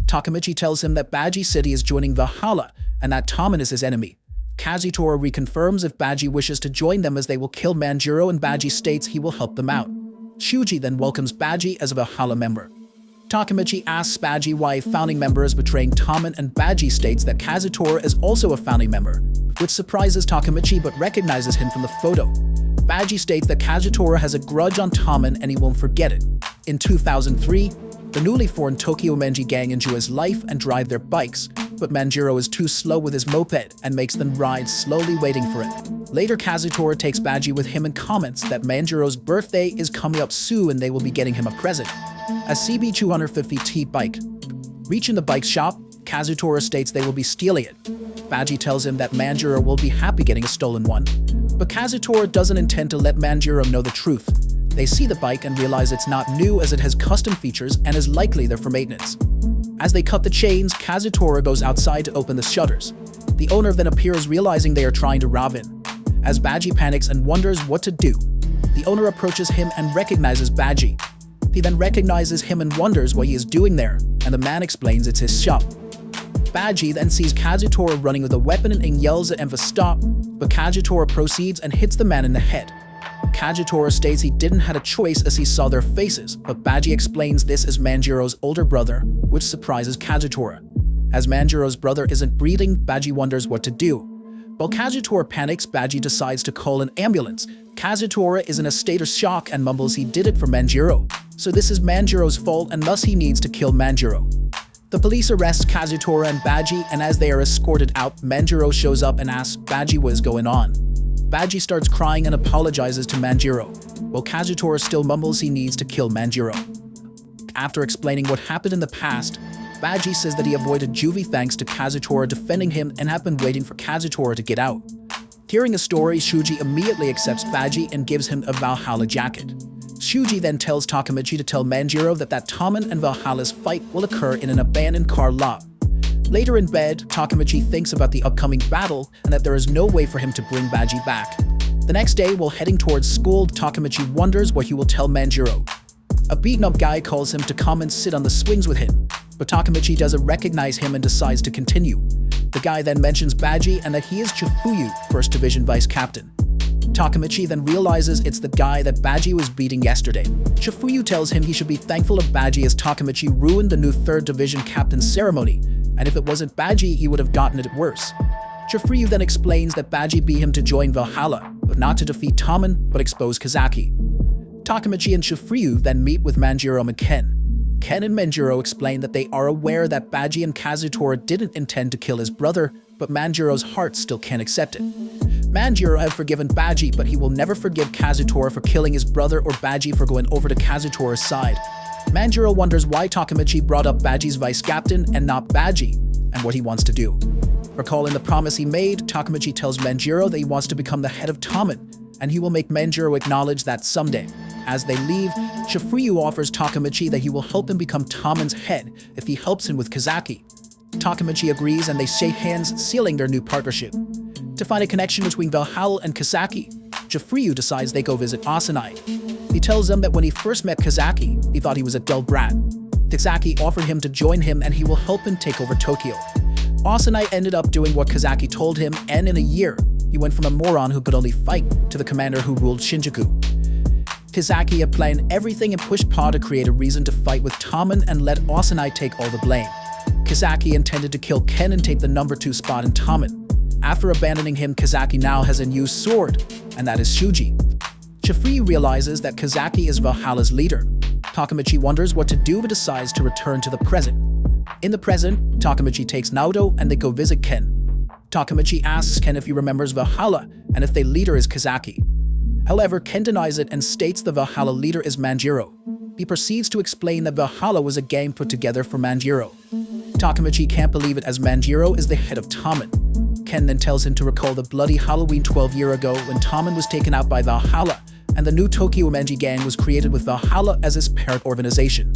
Takamichi tells him that Baji said he is joining Valhalla and that Tamen is his enemy. Kazutora reconfirms if Baji wishes to join them as they will kill Manjiro, and Baji states he will help them out. Shuji then welcomes Baji as a Valhalla member. Takamichi asks Baji why a founding member is betraying Tamen, and Baji states that Kazutora is also a founding member, which surprises Takamichi but recognizes him from the photo. Baji states that Kazutora has a grudge on Tamen and he won't forget it. In 2003, the newly formed Tokyo Menji gang enjoy his life and drive their bikes, but Manjiro is too slow with his moped and makes them ride slowly waiting for it. Later, Kazutora takes Baji with him and comments that Manjiro's birthday is coming up soon and they will be getting him a present, a CB250T bike. Reaching the bike shop, Kazutora states they will be stealing it. Baji tells him that Manjiro will be happy getting a stolen one, but Kazutora doesn't intend to let Manjiro know the truth. They see the bike and realize it's not new, as it has custom features and is likely there for maintenance. As they cut the chains, Kazutora goes outside to open the shutters. The owner then appears, realizing they are trying to rob him. As Baji panics and wonders what to do, the owner approaches him and recognizes Baji. He then recognizes him and wonders what he is doing there, and the man explains it's his shop. Baji then sees Kazutora running with a weapon and yells at him to stop, but Kazutora proceeds and hits the man in the head. Kazutora states he didn't have a choice as he saw their faces, but Baji explains this is Manjiro's older brother, which surprises Kazutora. As Manjiro's brother isn't breathing, Baji wonders what to do. While Kazutora panics, Baji decides to call an ambulance. Kazutora is in a state of shock and mumbles he did it for Manjiro, so this is Manjiro's fault and thus he needs to kill Manjiro. The police arrest Kazutora and Baji, and as they are escorted out, Manjiro shows up and asks Baji what is going on. Baji starts crying and apologizes to Manjiro, while Kazutora still mumbles he needs to kill Manjiro. After explaining what happened in the past, Baji says that he avoided juvie thanks to Kazutora defending him and have been waiting for Kazutora to get out. Hearing the story, Shuji immediately accepts Baji and gives him a Valhalla jacket. Shuji then tells Takamichi to tell Manjiro that Tamen and Valhalla's fight will occur in an abandoned car lot. Later in bed, Takamichi thinks about the upcoming battle and that there is no way for him to bring Baji back. The next day, while heading towards school, Takamichi wonders what he will tell Manjiro. A beaten-up guy calls him to come and sit on the swings with him, but Takamichi doesn't recognize him and decides to continue. The guy then mentions Baji and that he is Chifuyu, 1st Division Vice Captain. Takamichi then realizes it's the guy that Baji was beating yesterday. Chifuyu tells him he should be thankful of Baji as Takamichi ruined the new 3rd Division Captain's ceremony, and if it wasn't Baji, he would have gotten it worse. Chifuyu then explains that Baji beat him to join Valhalla, but not to defeat Tamen, but expose Kazaki. Takamichi and Chifuyu then meet with Manjiro and Ken. Ken and Manjiro explain that they are aware that Baji and Kazutora didn't intend to kill his brother, but Manjiro's heart still can't accept it. Manjiro has forgiven Baji, but he will never forgive Kazutora for killing his brother or Baji for going over to Kazutora's side. Manjiro wonders why Takamichi brought up Baji's vice captain and not Baji, and what he wants to do. Recalling the promise he made, Takamichi tells Manjiro that he wants to become the head of Tamen, and he will make Manjiro acknowledge that someday. As they leave, Chifuyu offers Takamichi that he will help him become Tamen's head if he helps him with Kazaki. Takamichi agrees and they shake hands, sealing their new partnership. To find a connection between Valhalla and Kazaki, Chifuyu decides they go visit Asanai. He tells them that when he first met Kazaki, he thought he was a dull brat. Kazaki offered him to join him and he will help him take over Tokyo. Asanai ended up doing what Kazaki told him, and in a year, he went from a moron who could only fight to the commander who ruled Shinjuku. Kazakiya planned everything and pushed Pa to create a reason to fight with Tommen and let Asanai take all the blame. Kazaki intended to kill Ken and take the number 2 spot in Tommen. After abandoning him, Kazaki now has a new sword, and that is Shuji. Chifryu realizes that Kazaki is Valhalla's leader. Takamichi wonders what to do but decides to return to the present. In the present, Takamichi takes Naoto and they go visit Ken. Takamichi asks Ken if he remembers Valhalla and if their leader is Kazaki. However, Ken denies it and states the Valhalla leader is Manjiro. He proceeds to explain that Valhalla was a gang put together for Manjiro. Takamichi can't believe it as Manjiro is the head of Tommen. Ken then tells him to recall the bloody Halloween 12 years ago when Tommen was taken out by Valhalla and the new Tokyo Menji gang was created with Valhalla as its parent organization.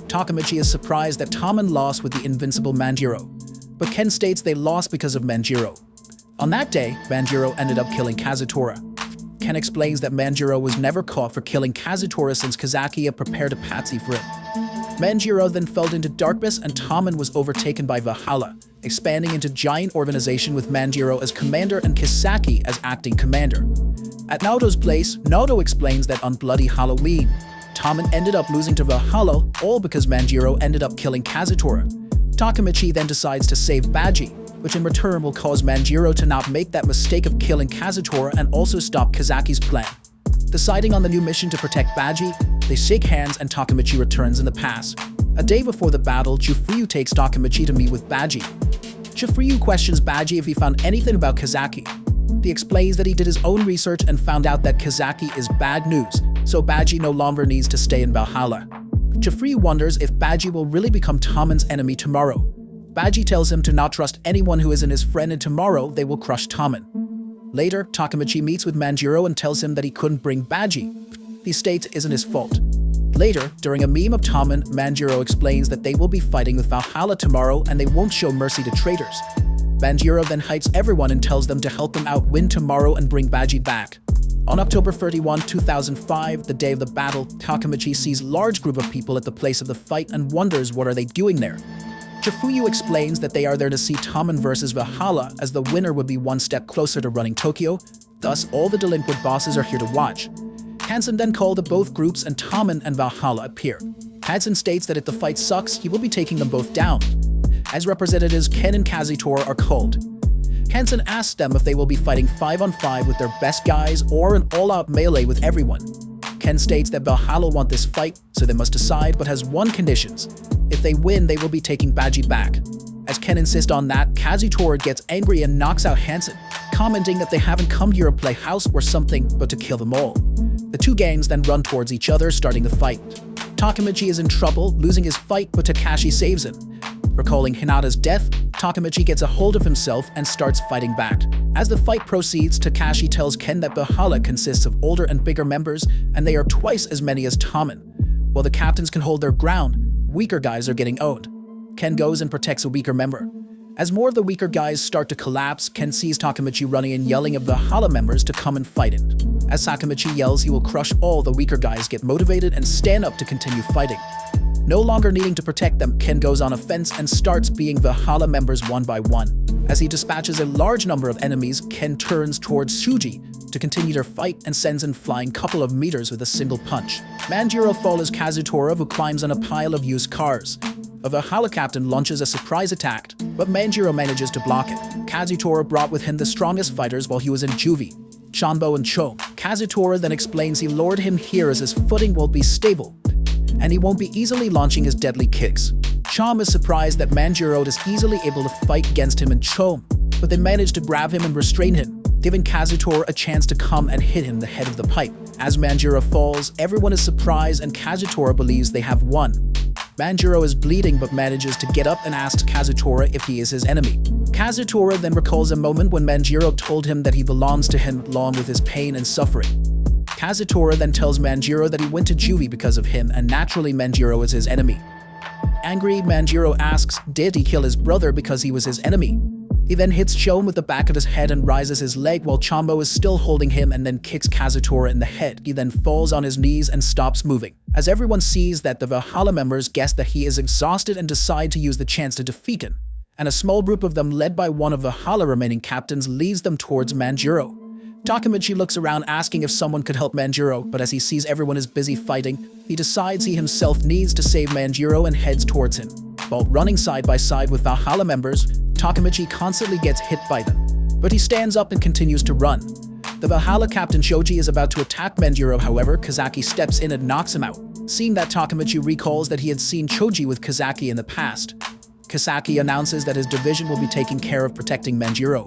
Takamichi is surprised that Tommen lost with the invincible Manjiro, but Ken states they lost because of Manjiro. On that day, Manjiro ended up killing Kazutora. Ken explains that Manjiro was never caught for killing Kazutora since Kazakiya prepared a patsy for him. Manjiro then fell into darkness and Tommen was overtaken by Valhalla, expanding into giant organization with Manjiro as commander and Kisaki as acting commander. At Naoto's place, Naoto explains that on bloody Halloween, Tommen ended up losing to Valhalla, all because Manjiro ended up killing Kazutora. Takamichi then decides to save Baji, which in return will cause Manjiro to not make that mistake of killing Kazutora and also stop Kazaki's plan. Deciding on the new mission to protect Baji, they shake hands and Takamichi returns in the past. A day before the battle, Chifryu takes Takamichi to meet with Baji. Chifryu questions Baji if he found anything about Kazaki. He explains that he did his own research and found out that Kazaki is bad news, so Baji no longer needs to stay in Valhalla. Chifryu wonders if Baji will really become Tommen's enemy tomorrow. Baji tells him to not trust anyone who isn't his friend and tomorrow they will crush Tommen. Later, Takamichi meets with Manjiro and tells him that he couldn't bring Baji. He states it isn't his fault. Later, during a meme of Tommen, Manjiro explains that they will be fighting with Valhalla tomorrow and they won't show mercy to traitors. Manjiro then hypes everyone and tells them to help him out win tomorrow and bring Baji back. On October 31, 2005, the day of the battle, Takamichi sees a large group of people at the place of the fight and wonders what are they doing there. Chifryu explains that they are there to see Tommen versus Valhalla as the winner would be one step closer to running Tokyo, thus all the delinquent bosses are here to watch. Hansen then called to both groups and Tommen and Valhalla appear. Hansen states that if the fight sucks, he will be taking them both down. As representatives, Ken and Kazutora are called. Hansen asks them if they will be fighting 5-on-5 with their best guys or an all-out melee with everyone. Ken states that Valhalla want this fight, so they must decide, but has one condition. If they win, they will be taking Baji back. As Ken insists on that, Kazutora gets angry and knocks out Hansen, commenting that they haven't come here to play house or something, but to kill them all. The two gangs then run towards each other, starting the fight. Takamichi is in trouble, losing his fight, but Takashi saves him. Recalling Hinata's death, Takamichi gets a hold of himself and starts fighting back. As the fight proceeds, Takashi tells Ken that Valhalla consists of older and bigger members, and they are twice as many as Tommen. While the captains can hold their ground, weaker guys are getting owned. Ken goes and protects a weaker member. As more of the weaker guys start to collapse, Ken sees Takamichi running and yelling at Valhalla members to come and fight it. As Takamichi yells he will crush all, the weaker guys get motivated and stand up to continue fighting. No longer needing to protect them, Ken goes on offense and starts beating Valhalla members one by one. As he dispatches a large number of enemies, Ken turns towards Shuji to continue their fight and sends him flying couple of meters with a single punch. Manjiro follows Kazutora, who climbs on a pile of used cars. A Valhalla captain launches a surprise attack, but Manjiro manages to block it. Kazutora brought with him the strongest fighters while he was in juvie, Chanbo and Cho. Kazutora then explains he lured him here as his footing will be stable, and he won't be easily launching his deadly kicks. Chom is surprised that Manjiro is easily able to fight against him and Cho, but they manage to grab him and restrain him, giving Kazutora a chance to come and hit him in the head of the pipe. As Manjiro falls, everyone is surprised and Kazutora believes they have won. Manjiro is bleeding but manages to get up and asks Kazutora if he is his enemy. Kazutora then recalls a moment when Manjiro told him that he belongs to him along with his pain and suffering. Kazutora then tells Manjiro that he went to juvie because of him and naturally Manjiro is his enemy. Angry, Manjiro asks did he kill his brother because he was his enemy. He then hits Chom with the back of his head and rises his leg while Chambo is still holding him and then kicks Kazutora in the head. He then falls on his knees and stops moving. As everyone sees that the Valhalla members guess that he is exhausted and decide to use the chance to defeat him, and a small group of them led by one of Valhalla remaining captains leads them towards Manjiro. Takamichi looks around asking if someone could help Manjiro, but as he sees everyone is busy fighting, he decides he himself needs to save Manjiro and heads towards him. While running side by side with Valhalla members, Takamichi constantly gets hit by them, but he stands up and continues to run. The Valhalla captain Shoji is about to attack Manjiro, however, Kazaki steps in and knocks him out. Seeing that, Takamichi recalls that he had seen Choji with Kazaki in the past. Kazaki announces that his division will be taking care of protecting Manjiro.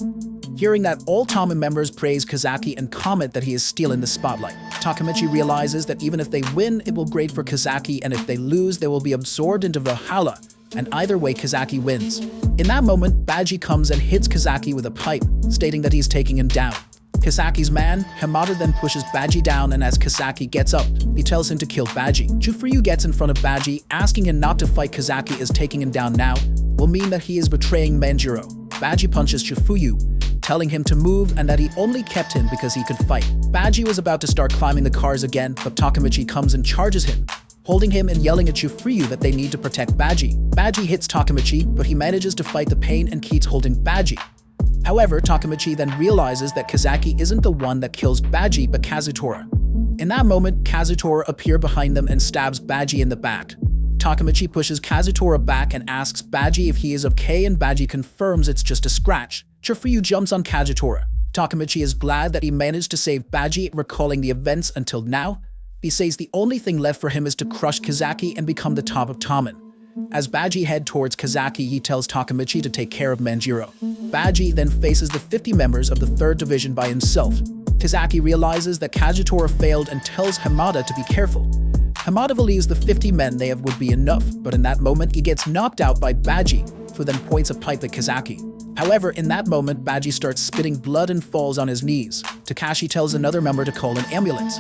Hearing that, all Tama members praise Kazaki and comment that he is stealing the spotlight. Takamichi realizes that even if they win, it will be great for Kazaki, and if they lose, they will be absorbed into Valhalla, and either way, Kazaki wins. In that moment, Baji comes and hits Kazaki with a pipe, stating that he's taking him down. Kazaki's man, Hamada, then pushes Baji down, and as Kazaki gets up, he tells him to kill Baji. Chufuryu gets in front of Baji, asking him not to fight Kazaki, as taking him down now will mean that he is betraying Manjiro. Baji punches Chufuryu, telling him to move and that he only kept him because he could fight. Baji was about to start climbing the cars again, but Takamichi comes and charges him, holding him and yelling at Chufuryu that they need to protect Baji. Baji hits Takamichi, but he manages to fight the pain and keeps holding Baji. However, Takamichi then realizes that Kazaki isn't the one that kills Baji, but Kazutora. In that moment, Kazutora appears behind them and stabs Baji in the back. Takamichi pushes Kazutora back and asks Baji if he is okay, and Baji confirms it's just a scratch. Chufuryu jumps on Kazutora. Takamichi is glad that he managed to save Baji, recalling the events until now. He says the only thing left for him is to crush Kazaki and become the top of Taman. As Baji heads towards Kazaki, he tells Takamichi to take care of Manjiro. Baji then faces the 50 members of the 3rd Division by himself. Kazaki realizes that Kazutora failed and tells Hamada to be careful. Hamada believes the 50 men they have would be enough, but in that moment he gets knocked out by Baji, who then points a pipe at Kazaki. However, in that moment, Baji starts spitting blood and falls on his knees. Takashi tells another member to call an ambulance.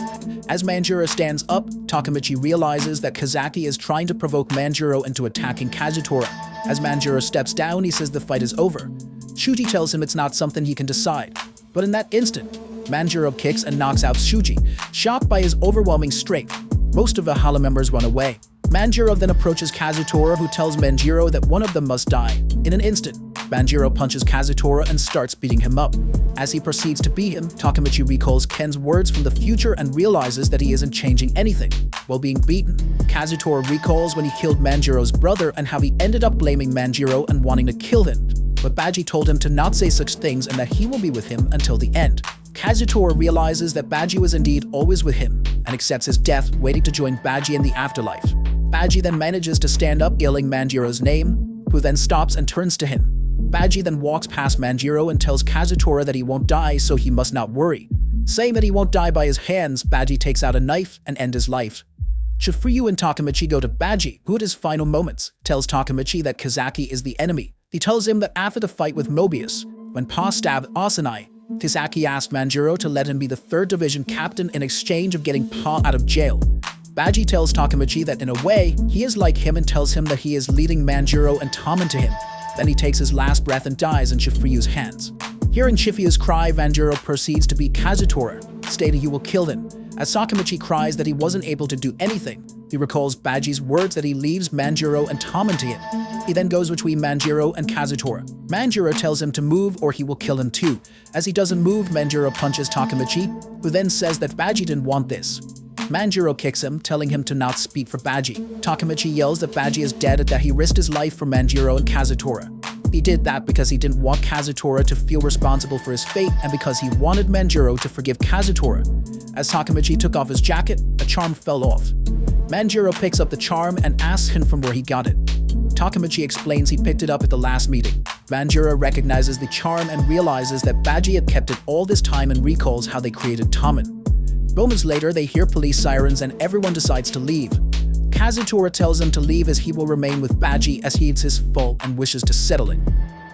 As Manjiro stands up, Takamichi realizes that Kazaki is trying to provoke Manjiro into attacking Kazutora. As Manjiro steps down, he says the fight is over. Shuji tells him it's not something he can decide. But in that instant, Manjiro kicks and knocks out Shuji. Shocked by his overwhelming strength, most of the Valhalla members run away. Manjiro then approaches Kazutora, who tells Manjiro that one of them must die. In an instant, Manjiro punches Kazutora and starts beating him up. As he proceeds to beat him, Takamichi recalls Ken's words from the future and realizes that he isn't changing anything. While being beaten, Kazutora recalls when he killed Manjiro's brother and how he ended up blaming Manjiro and wanting to kill him. But Baji told him to not say such things and that he will be with him until the end. Kazutora realizes that Baji was indeed always with him and accepts his death, waiting to join Baji in the afterlife. Baji then manages to stand up, yelling Manjiro's name, who then stops and turns to him. Baji then walks past Manjiro and tells Kazutora that he won't die, so he must not worry. Saying that he won't die by his hands, Baji takes out a knife and ends his life. Chufuryu and Takamichi go to Baji, who at his final moments tells Takamichi that Kazaki is the enemy. He tells him that after the fight with Mobius, when Pa stabbed Asanai, Kazaki asked Manjiro to let him be the 3rd Division captain in exchange of getting Pa out of jail. Baji tells Takamichi that in a way, he is like him and tells him that he is leading Manjiro and Taman to him. Then he takes his last breath and dies in Chufuyu's hands. Hearing Chifuyu's cry, Manjiro proceeds to beat Kazutora, stating he will kill him. As Takamichi cries that he wasn't able to do anything, he recalls Baji's words that he leaves Manjiro and Taman to him. He then goes between Manjiro and Kazutora. Manjiro tells him to move or he will kill him too. As he doesn't move, Manjiro punches Takamichi, who then says that Baji didn't want this. Manjiro kicks him, telling him to not speak for Baji. Takamichi yells that Baji is dead and that he risked his life for Manjiro and Kazutora. He did that because he didn't want Kazutora to feel responsible for his fate and because he wanted Manjiro to forgive Kazutora. As Takamichi took off his jacket, a charm fell off. Manjiro picks up the charm and asks him from where he got it. Takamichi explains he picked it up at the last meeting. Manjiro recognizes the charm and realizes that Baji had kept it all this time and recalls how they created Taman. Moments later, they hear police sirens and everyone decides to leave. Kazutora tells them to leave as he will remain with Baji as it's his fault and wishes to settle it.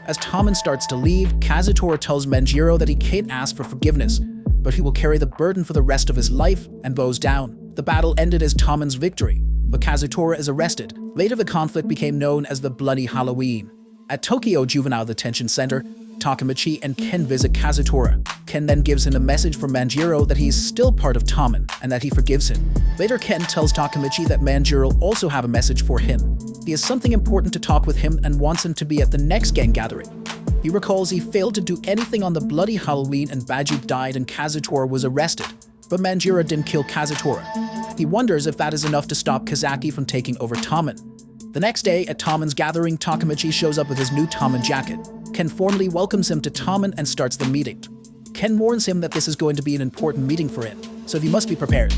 As Taman starts to leave, Kazutora tells Manjiro that he can't ask for forgiveness, but he will carry the burden for the rest of his life and bows down. The battle ended as Taman's victory, but Kazutora is arrested. Later, the conflict became known as the Bloody Halloween. At Tokyo Juvenile Detention Center, Takamichi and Ken visit Kazutora. Ken then gives him a message from Manjiro that he is still part of Taman and that he forgives him. Later, Ken tells Takamichi that Manjiro also have a message for him. He has something important to talk with him and wants him to be at the next gang gathering. He He recalls he failed to do anything on the bloody Halloween and Baji died and Kazutora was arrested, but Manjiro didn't kill Kazutora. He wonders if that is enough to stop Kazaki from taking over Tommen. The next day, at Tommen's gathering, Takamichi shows up with his new Tommen jacket. Ken formally welcomes him to Tommen and starts the meeting. Ken warns him that this is going to be an important meeting for him, so he must be prepared.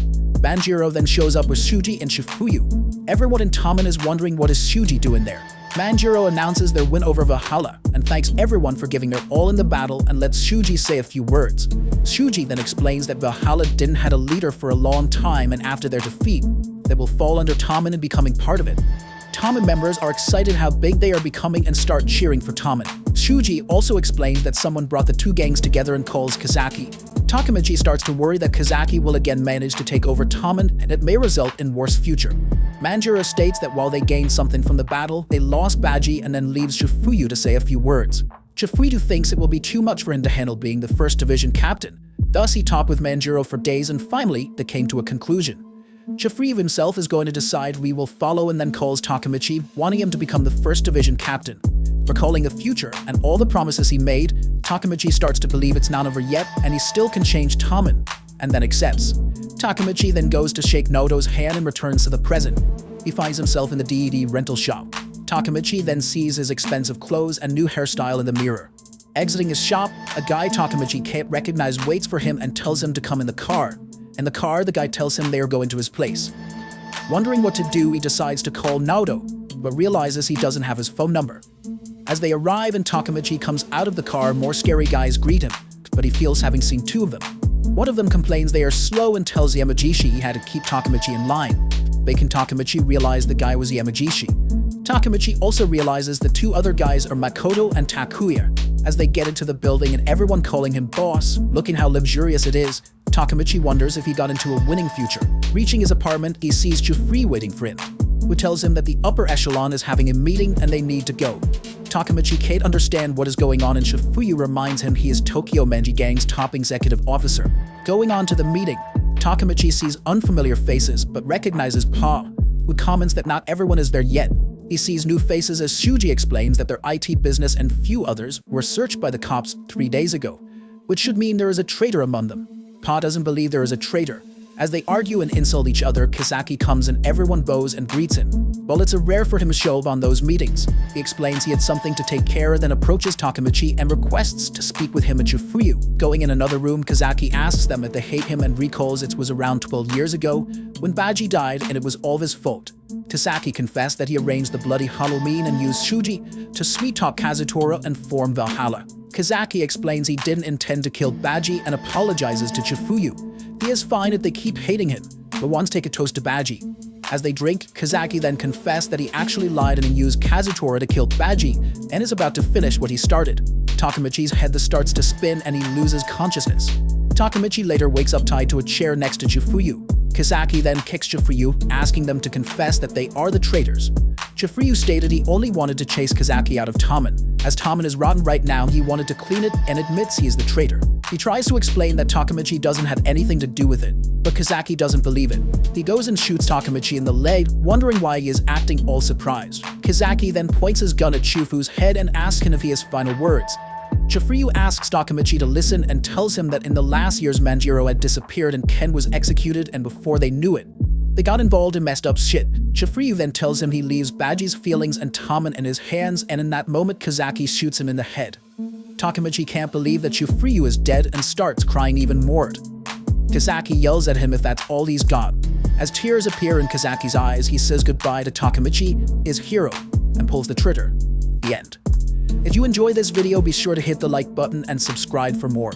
Manjiro then shows up with Shuji and Shifuyu. Everyone in Tommen is wondering what is Shuji doing there. Manjiro announces their win over Valhalla and thanks everyone for giving their all in the battle and lets Shuji say a few words. Shuji then explains that Valhalla didn't have a leader for a long time and after their defeat, they will fall under Tommen and becoming part of it. Tommen members are excited how big they are becoming and start cheering for Tommen. Shuji also explains that someone brought the two gangs together and calls Kazaki. Takamichi starts to worry that Kazaki will again manage to take over Tommen and it may result in worse future. Manjiro states that while they gained something from the battle, they lost Baji and then leaves Shifuyu to say a few words. Shifuyu thinks it will be too much for him to handle being the first division captain. Thus he talked with Manjiro for days and finally they came to a conclusion. Shifuyu himself is going to decide we will follow and then calls Takamichi, wanting him to become the first division captain. Recalling the future and all the promises he made, Takamichi starts to believe it's not over yet and he still can change Tommen, and then accepts. Takamichi then goes to shake Nodo's hand and returns to the present. He finds himself in the D&D rental shop. Takamichi then sees his expensive clothes and new hairstyle in the mirror. Exiting his shop, a guy Takamichi can't recognize waits for him and tells him to come in the car. In the car, the guy tells him they are going to his place. Wondering what to do, he decides to call Nodo, but realizes he doesn't have his phone number. As they arrive and Takamichi comes out of the car, more scary guys greet him, but he feels having seen two of them. One of them complains they are slow and tells Yamagishi he had to keep Takamichi in line. Making Takamichi realize the guy was Yamagishi. Takamichi also realizes the two other guys are Makoto and Takuya. As they get into the building and everyone calling him boss, looking how luxurious it is, Takamichi wonders if he got into a winning future. Reaching his apartment, he sees Jufree waiting for him, who tells him that the upper echelon is having a meeting and they need to go. Takamichi can't understand what is going on and Shifuyu reminds him he is Tokyo Manji Gang's top executive officer. Going on to the meeting, Takamichi sees unfamiliar faces but recognizes Pa, who comments that not everyone is there yet. He sees new faces as Shuji explains that their IT business and few others were searched by the cops 3 days ago, which should mean there is a traitor among them. Pa doesn't believe there is a traitor. As they argue and insult each other, Kazaki comes and everyone bows and greets him. While it's rare for him to show up on those meetings, he explains he had something to take care of, then approaches Takamichi and requests to speak with him and Shifuyu. Going in another room, Kazaki asks them if they hate him and recalls it was around 12 years ago when Baji died and it was all his fault. Kazaki confessed that he arranged the bloody Halloween and used Shuji to sweet-talk Kazutora and form Valhalla. Kazaki explains he didn't intend to kill Baji and apologizes to Shifuyu. He is fine if they keep hating him, but wants to take a toast to Baji. As they drink, Kazaki then confessed that he actually lied and he used Kazutora to kill Baji and is about to finish what he started. Takamichi's head starts to spin and he loses consciousness. Takamichi later wakes up tied to a chair next to Shifuyu. Kazaki then kicks Shifuyu, asking them to confess that they are the traitors. Shifuyu stated he only wanted to chase Kazaki out of Tommen. As Tommen is rotten right now, he wanted to clean it and admits he is the traitor. He tries to explain that Takamichi doesn't have anything to do with it, but Kazaki doesn't believe it. He goes and shoots Takamichi in the leg, wondering why he is acting all surprised. Kazaki then points his gun at Shufuyu's head and asks him if he has final words. Shifuyu asks Takamichi to listen and tells him that in the last years Manjiro had disappeared and Ken was executed, and before they knew it, they got involved in messed up shit. Shifuyu then tells him he leaves Baji's feelings and Tommen in his hands, and in that moment Kazaki shoots him in the head. Takamichi can't believe that Shifuyu is dead and starts crying even more. Kazaki yells at him if that's all he's got. As tears appear in Kazaki's eyes, he says goodbye to Takamichi, his hero, and pulls the trigger. The end. If you enjoy this video, be sure to hit the like button and subscribe for more.